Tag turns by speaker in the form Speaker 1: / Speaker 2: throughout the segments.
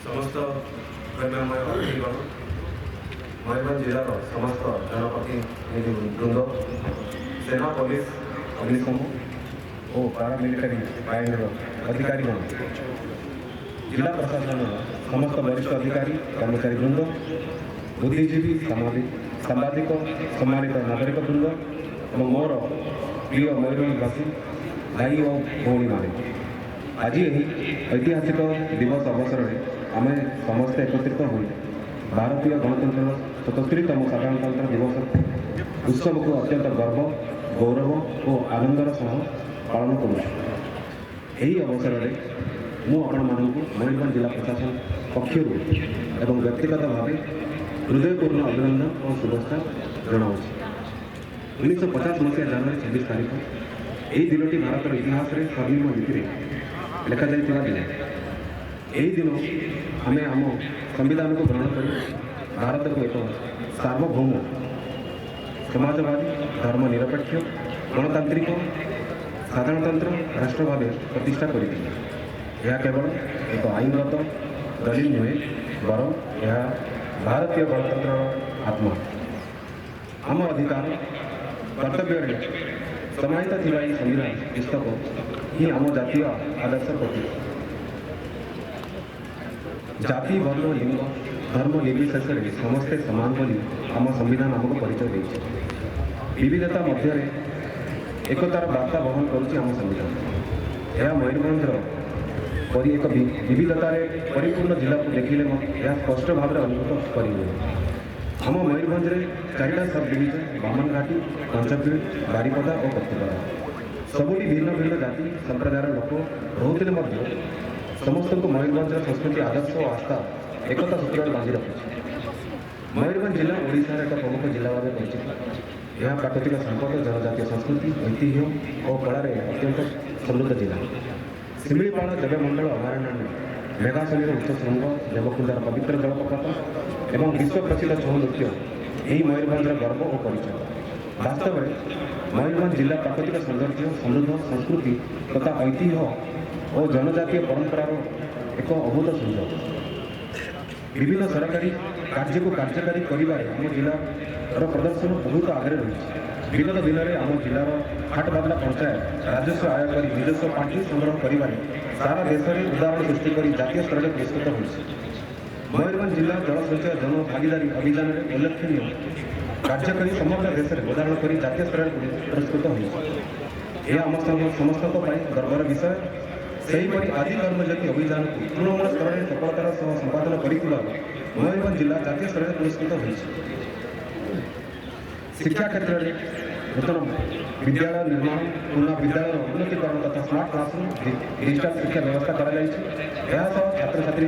Speaker 1: समस्त प्रेममय अतिथिगण मयूरभंज जिलार समस्त जनप्रतिनिधि वृंद सेना पुलिस अग्निशम और पारामिलिटारी बाहिनी अधिकारीगण जिला प्रशासन समस्त वरिष्ठ अधिकारी कर्मचारी वृंद बुद्धिजीवी सांबादिक सम्मानित नागरिक वृंद और मोर प्रिय मयूरभंजवासी भाई और भौणी मैंने आज यही ऐतिहासिक दिवस अवसर में आम समस्ते एकत्रित हो भारतीय गणतंत्र 77तम साधारणतंत्र दिवस उत्सव को अत्यंत गर्व गौरव और आनंदर सह पालन करुँ। यही अवसर में मुझे मयूरभंज जिला प्रशासन पक्षर एवं व्यक्तिगत भाव हृदयपूर्ण अभिनंदन और शुभेच्छा जनाऊँ। 1950 मसीहा जनवरी 26 तारीख यही दिनटी भारत इतिहास में स्वर्णिम नीति लिखा जाइए दिन। यही दिन आम आम संविधान को ग्रहण कर भारत को एक सार्वभौम समाजवादी धर्मनिरपेक्ष गणतांत्रिक साधारणतंत्र राष्ट्र भाव प्रतिष्ठा कर केवल एक आईनगत दलील नुहे बर यह भारतीय गणतंत्र आत्मा आम अधिकार कर्तव्य समाहित थी संविधान पुस्तक ही आम जातीय आदर्श प्रतीक जाति वर्ण लिंग धर्म निर्विशेष समस्ते समान बोली आम संविधान आमको परिचय देती विविधता मध्य एकतार वार्ता बहन करुच्ची आम संविधान यह मयूरभंजर परी एक विविधतार परिपूर्ण जिला को देखिले यह स्पष्ट भाव में अनुभूत कर आम मयूरभंज चारिटा सब डिविजन बामनघाटी पंचपीड़ बारिपदा और कत्तिपड़ा सबुठी भिन्न भिन्न जाति संप्रदायर लोक रोते समस्त को मयूरभंज संस्कृति आदर्श और आस्था एकता सूत्र बांधि रखुच्छे। मयूरभंज जिला ओडिशार एक प्रमुख जिला भाव परिचित यह प्राकृतिक संपद जनजातीय संस्कृति ऐतिह्य और कलार अत्यंत समृद्ध जिला शिमिलीपाल देवमंडल अभयारण्य मेघाशलीर उच्च शृंग देवकुंडार पवित्र जलप्रपात एवं विश्व प्रसिद्ध छौ नृत्य यही मयूरभंजर गर्व और परिचय। वास्तव में मयूरभंज जिला प्राकृतिक सौंदर्य समृद्ध संस्कृति तथा ऐतिह्य और जनजातीय परंपरार एक अभूत सुंदर विभिन्न सरकारी कार्य को कार्यकारी आम जिलार प्रदर्शन बहुत आगे रही विगत दिन में आम जिलार हाटबादला पंचायत राजस्व आय कर निजस्व पांठि संग्रह कर सारा देश में उदाहरण सृष्टि कर जातीय स्तर में पुरस्कृत होती। मयूरभंज जिला जल संचय जन भागीदारी अभियान में उल्लेखनीय कार्य कर समग्र देश में उदाहरण कर जातीय स्तर में पुरस्कृत होती। यह आम समस्त गर्वर विषय सेहीपरि आदि कर्मज्योति अभियान को तृणमूल स्तर में सफलतार सह संपादन कर मयूरभंज जिला जातीय स्तर में पुरस्कृत होती। शिक्षा क्षेत्र में नूतन विद्यालय निर्माण पुनः विद्यालय उन्नतीकरण तथा स्मार्ट क्लासरूम डिजिटल शिक्षा व्यवस्था कर छात्र छात्री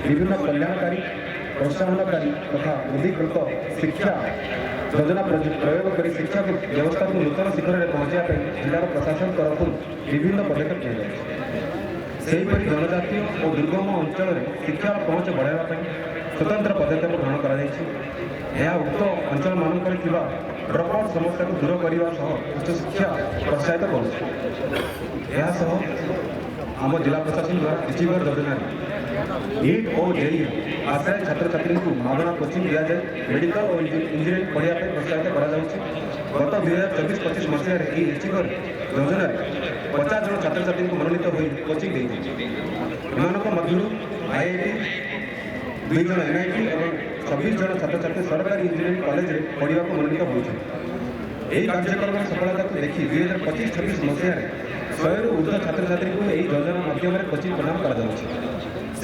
Speaker 1: विभिन्न कल्याणकारी प्रोत्साहनकारी तथा अधिकृत शिक्षा योजना प्रयोग कर शिक्षा व्यवस्था को नूतन शिखर में पहुंचाई जिलार प्रशासन तरफ विभिन्न पदक्षेप लिया जनजातीय और दुर्गम अंचल में शिक्षार पहुँच बढ़ावा स्वतंत्र पदक्षेप ग्रहण कर उक्त अंचल मानक ड्रपआउट समस्या को दूर करने उच्च शिक्षा प्रोत्साहित कर आम जिला प्रशासन द्वारा किसीवर योजना नीट और जेई आश्रय छात्र छात्री को मागणा कोचिंग दि जाए मेडिकल और इंजीनियरिंग पढ़ाई प्रोत्साहित गत 2024-25 मसीह एचीगर योजना 50 जन छात्र छात्री को मनोनीत हो कोचिंग मध्य IIT 2 जन NIT और 26 जन छात्र छात्री सरकारी इंजीनियरिंग कॉलेज में पढ़ा मनोनीत होती। यही कार्यक्रम सफलता को देखी 2025-26 मसीह 100 ऊर्ध्व छात्र छात्री को यही योजना माध्यम कोचिंग प्रदान कर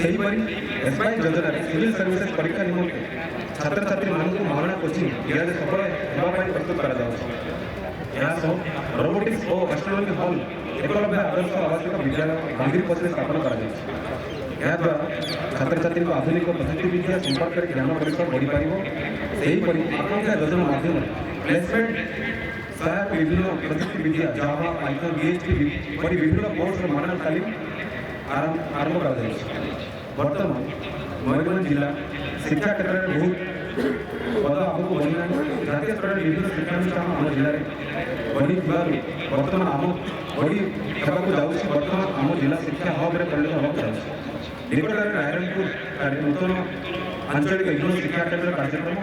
Speaker 1: एसबाई योजना सिविल सर्विसेज परीक्षा निमंते छात्र छात्री मानक मागणा कोचिंग दि सफल होगापी प्रस्तुत कर रोबोटिक्स और एस्ट्रोनॉमी हॉल एकलव्य आदर्श आवासिक विद्यालय बांगिरी पछरे स्थापन कर छात्र छात्री को आधुनिक प्रযুক্তি विद्या संपर्क में ज्ञान परिसर बढ़ी पार आकांक्षा योजना माध्यम प्लेसमेंट सहायक विभिन्न प्रযুক্তি विद्या जावा पाइथन PHP परी विभिन्न कोर्स मागणा तालीम आरंभ कर वर्तमान मयूरभंज जिला शिक्षा क्षेत्र में बहुत पद आगक बढ़ला जातीय स्तर में विभिन्न शिक्षानुष्ठान आम जिले में बढ़ी बर्तमान आम बढ़ी होगा बर्तमान आम जिला शिक्षा हब में परिणत होगा जाए निकट में नारायणपुर नूतन आंचलिक युग्म शिक्षा केन्द्र कार्यक्रम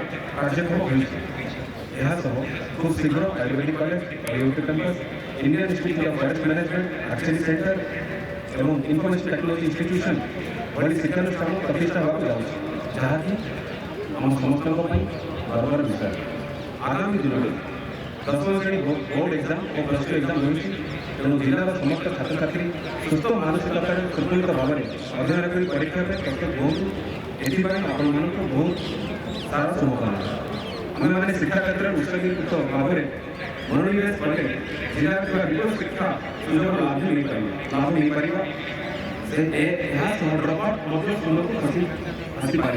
Speaker 1: होसह खूब शीघ्र Ayurvedic college IoT campus Indian institute of forest management archery centre एवं इनफॉर्मेशन टेक्नोलॉजी इंस्टीट्यूशन भली शिक्षानुष्ठान प्रतिष्ठा होगा जाऊँगी जहाँकि आम समस्त गर्वर विषय आगामी दिन में 10वीं श्रेणी बोर्ड एग्जाम और प्लस टू एग्जाम होती तेणु जिलार समस्त छात्र छात्री सुस्थ मानसिकतार संतुलित भाव में अध्ययन कर परीक्षा में प्रस्तुत बहुत एपाई आपण बहुत सारा शुभकामना आम मैंने शिक्षा क्षेत्र में उत्सर्गीकृत भाव में मनोनिवेश कले जिले में विपुल शिक्षा सुजोग लाभ नहीं पार ड्रपआउट शून्य खसी आसीपार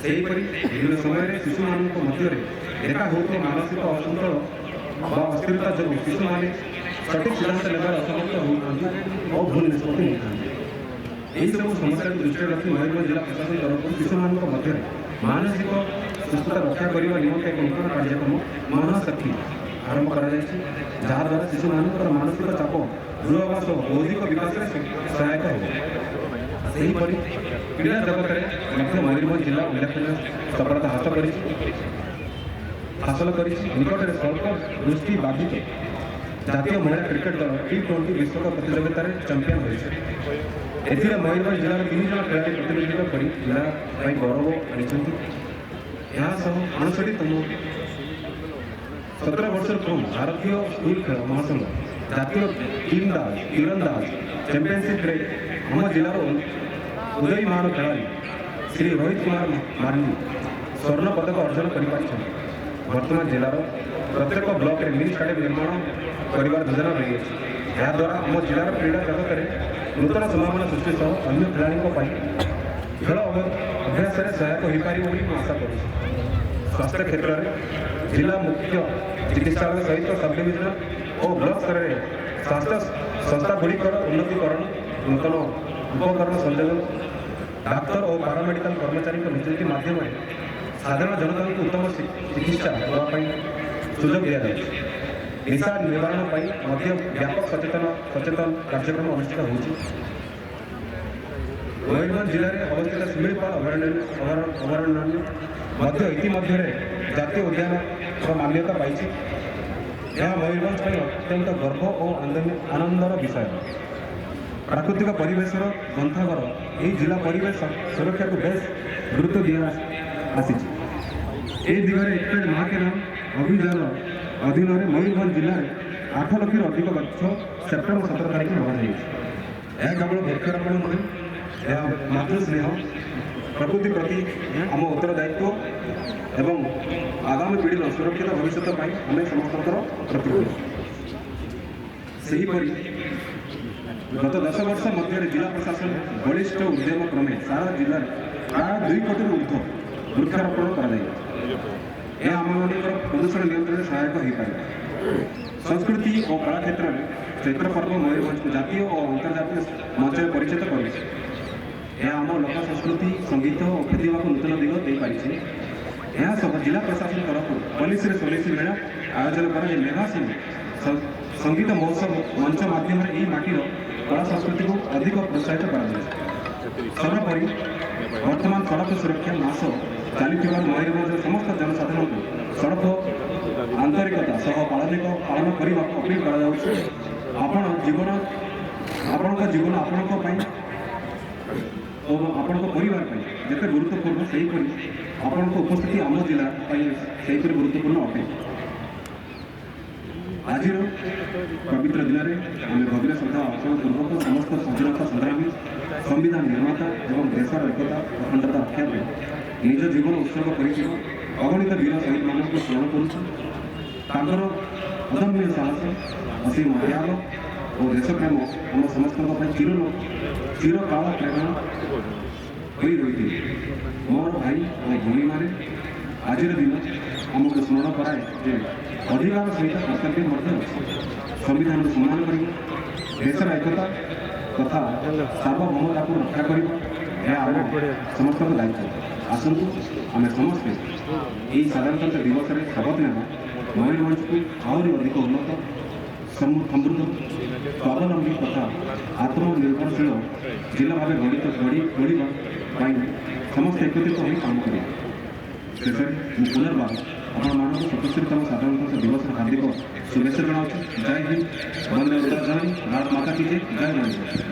Speaker 1: सेहीपरि विभिन्न समय शिशु मध्य देखा होता मानसिक असंतुल अस्थिरता जो शिशु मैंने सठिक सिद्धांत लेवार असमर्थ होती और भूल निष्पत्ति नहीं सब समस्या को दृष्टि रखी मयूरभंज जिला प्रशासन तरफ शिशु मध्य मानसिक सुस्थता रक्षा करने निमंते एक नूतन कार्यक्रम महाशक्ति आरंभ कराद्वारा शिशु मानसिक चाप दूर होगा सह बौद्धिक विकास में सहायक हो क्रीड़ा जगत में मयूरभंज जिला उल्लेखनीय सफलता हासिल कर निकट में स्वल्प दृष्टि बाधित जातीय महिला क्रिकेट दल T20 विश्वकप प्रतियोगिता चैंपियन होती एथिरे मयूरभंज जिलार 3 जन खेलाड़ी प्रतिनिधित्व कर जिला गौरव आनी 59तम 17 वर्ष कम भारतीय स्कूल खेल महासंघ जातीय तीरंदाज चैंपियनशिप आम जिलार उदयमान खेलाड़ी श्री रोहित कुमार मार्ली स्वर्ण पदक अर्जन कर वर्तमान जिलार प्रत्येक ब्लॉक में मिनी स्टेडियम निर्माण कर योजना रही है याद्वारा आम जिलार क्रीड़ा जगत में नूतन संभावना सृष्टि सह अन्य खेलाड़ी खेल अभ्यास में सहायक हो पार आशा कर स्वास्थ्य क्षेत्र में जिला मुख्य चिकित्सालय सहित सब डिविजन और ब्लॉक स्तर में स्वास्थ्य संस्थागुड़िकर उन्नतीकरण नूतन उपकरण संयोजन डाक्तर और पारामेडिकल कर्मचारी नियुक्ति माध्यम साधारण जनता को उत्तम चिकित्सा देवाई सुजोग दि जाए निशा निवारण व्यापक सचेतन कार्यक्रम अनुष्ठित हो मयूरभंज जिले में अवस्थित शिमिलीपाल अभयारण्य इतिमध्य जातीय उद्यान मान्यता पाई मयूरभंज अत्यंत गर्व और आनंदर विषय प्राकृतिक परिवेशर ग्रंथागार यह जिला परिवेश सुरक्षा को बेस गुरुत्व दिया आसी दिगरे एक माँ के नाम अभियान अधीन में मयूरभंज जिले में 8 लाख अधिक गछ सेप्टेम्बर 17 तारीख में लगाई यह केवल वृक्षारोपण नुहे मातृ स्नेह प्रकृति प्रति आम उत्तरदायित्व एवं आगामी पीढ़ी सुरक्षित भविष्य आम समस्त प्रतिक्रिया गत 10 वर्ष मध्य जिला प्रशासन बलिष्ठ उद्यम क्रमे सारा जिले में प्राय 2 कोटी ऊर्ध्व वृक्षारोपण कर आम प्रदूषण नियंत्रण सहायक हो पारे संस्कृति और कला क्षेत्र में चैत्र पर्व मयूरभंज को जातीय और अंतर्जातीय मंच में परिचित कर आम लोक संस्कृति संगीत और प्रतिभा को नूतन दिग दे पारी जिला प्रशासन तरफ पुलिस स्वदेशी मेला आयोजन कर मेघा सिंह संगीत महोत्सव मंच माध्यम माटीर कला संस्कृति को अधिक प्रोत्साहित सर्वोपरि वर्तमान सड़क सुरक्षा मास चली मयूरभंज समस्त जनसाधारण को सड़क आंतरिकता सह पालन करने अपील कर जीवन आपण परिवार जिते गुरुत्वपूर्ण से आपण उपस्थिति आम जिला गुरुत्वपूर्ण अटे आज पवित्र दिन में आम भव्य श्रद्धा अर्पण पूर्वक समस्त स्वाधीनता संग्रामी संविधान निर्माता एवं देशर एकता अखंडता रक्षा निज जीवन उत्सर्ग कर अगणित वीर शहीद मान स्मरण कर अदम्य साहस असीम त्याग और देशप्रेम आम समस्त चिरकाल प्रेरणा हो रही मोर भाई और भूमि माने आज दिन आमको स्मरण कराए जे अधिकार सहित कर्तव्य संविधान को सम्मान कर देशर एकता तथा सार्वभौमता को रक्षा करना समस्त दायित्व ଆସନ୍ତୁ ଆମେ ସମସ୍ତେ ଏହି ସାଧାରଣତନ୍ତ୍ର ଦିବସରେ ଶପଥ ନେବା ମୟୂରଭଞ୍ଜକୁ ଆହୁରି ଅଧିକ ଉନ୍ନତ ସମୃଦ୍ଧ ସ୍ୱାବଲମ୍ବୀ ତଥା ଆତ୍ମନିର୍ଭରଶୀଳ ଜିଲ୍ଲା ଭାବେ ଗଢ଼ିବା ପାଇଁ ସମସ୍ତେ ଏକତ୍ରିତ ହୋଇ କାମ କରିବା। ଶେଷରେ ମୁଁ ପୁନର୍ବାର ଆପଣମାନଙ୍କୁ 77ତମ ସାଧାରଣତନ୍ତ୍ର ଦିବସର ହାର୍ଦ୍ଦିକ शुभेच्छा जनावि। जय हिंद, वंदे मातरम, भारत माता की जय, जय भारत।